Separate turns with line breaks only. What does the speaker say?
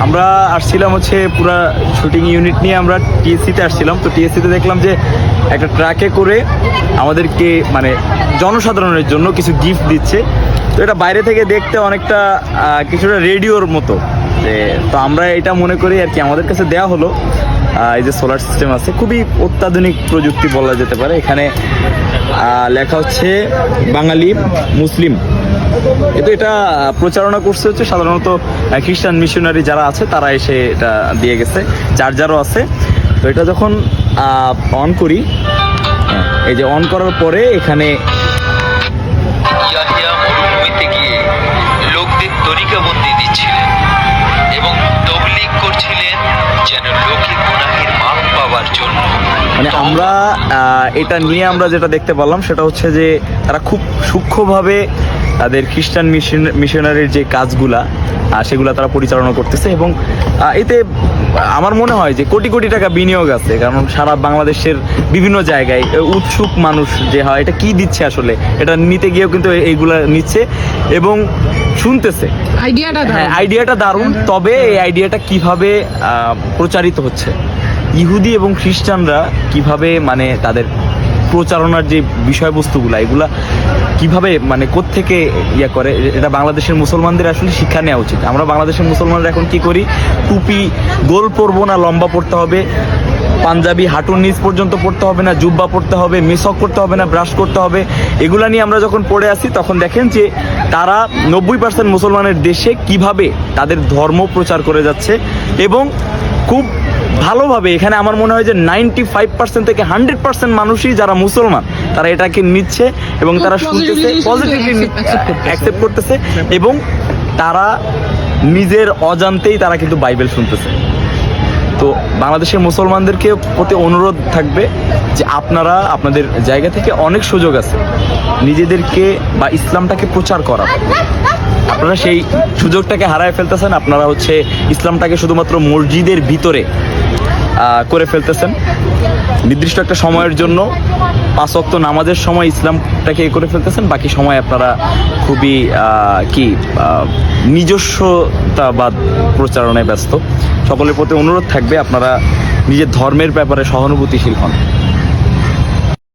আমরা আসছিলাম হচ্ছে পুরা শুটিং ইউনিট নিয়ে আমরা টিএসসিতে আসছিলাম। তো টিএসসিতে দেখলাম যে একটা ট্রাকে করে আমাদেরকে মানে জনসাধারণের জন্য কিছু গিফট দিচ্ছে। তো এটা বাইরে থেকে দেখতে অনেকটা কিছুটা রেডিওর মতো। তো আমরা এটা মনে করি আর কি, আমাদের কাছে দেওয়া হলো এই যে সোলার সিস্টেম আছে, খুবই অত্যাধুনিক প্রযুক্তি বলা যেতে পারে। এখানে লেখা হচ্ছে বাঙালি মুসলিম। কিন্তু এটা প্রচারণা করছে হচ্ছে সাধারণত খ্রিস্টান মিশনারি যারা আছে তারা এসে এটা দিয়ে গেছে, চার্জারও আছে। তো এটা যখন অন করি, এই যে অন করার পরে এখানে
ইয়াহিয়া মরুভূমিতে গিয়ে লোকদের তরিকাবন্দি দিচ্ছিলেন এবং তবলিগ করছিলেন যেন লোকে গুনাহের মাপ পাওয়ার জন্য।
মানে আমরা এটা নিয়ে আমরা যেটা দেখতে পারলাম সেটা হচ্ছে যে তারা খুব সূক্ষ্মভাবে তাদের খ্রিস্টান মিশনারির যে কাজগুলা সেগুলা তারা পরিচালনা করতেছে। এবং এতে আমার মনে হয় যে কোটি কোটি টাকা বিনিয়োগ আছে, কারণ সারা বাংলাদেশের বিভিন্ন জায়গায় উৎসুক মানুষ যে হয় এটা কি দিচ্ছে আসলে, এটা নিতে গিয়েও কিন্তু এইগুলা নিচ্ছে এবং শুনতেছে। আইডিয়াটা দারুণ। তবে এই আইডিয়াটা কিভাবে প্রচারিত হচ্ছে, ইহুদি এবং খ্রিস্টানরা কিভাবে মানে তাদের প্রচারণার যে বিষয়বস্তুগুলা এগুলা কিভাবে মানে কোত্থেকে ইয়া করে, এটা বাংলাদেশের মুসলমানদের আসলে শিক্ষা নেওয়া উচিত। আমরা বাংলাদেশের মুসলমানরা এখন কি করি, টুপি গোল পরবো না, লম্বা পড়তে হবে, পাঞ্জাবি হাঁটুর নিচ পর্যন্ত পড়তে হবে না, জুব্বা পড়তে হবে, মেসক করতে হবে না, ব্রাশ করতে হবে, এগুলা নিয়ে আমরা যখন পড়ে আসি তখন দেখেন যে তারা 90% মুসলমানের দেশে কিভাবে তাদের ধর্ম প্রচার করে যাচ্ছে। এবং খুব ভালোভাবে এখানে আমার মনে হয় যে 95% থেকে 100% মানুষই যারা মুসলমান তারা এটাকে নিচ্ছে এবং তারা শুনতেছে, পজিটিভলি অ্যাকসেপ্ট করতেছে এবং তারা নিজের অজান্তেই তারা কিন্তু বাইবেল শুনতেছে। তো বাংলাদেশের মুসলমানদেরকে প্রতি অনুরোধ থাকবে যে আপনারা আপনাদের জায়গা থেকে অনেক সুযোগ আছে নিজেদেরকে বা ইসলামটাকে প্রচার করার, আপনারা সেই সুযোগটাকে হারায় ফেলতেছেন। আপনারা হচ্ছে ইসলামটাকে শুধুমাত্র মসজিদের ভিতরে করে ফেলতেছেন নির্দিষ্ট একটা সময়ের জন্য, 5 ওয়াক্ত নামাজের সময় ইসলামটাকে করে ফেলতেছেন, বাকি সময় আপনারা খুবই নিজস্বতাবাদ প্রচারণায় ব্যস্ত। সকলের প্রতি অনুরোধ থাকবে আপনারা নিজের ধর্মের ব্যাপারে সহানুভূতিশীল হন।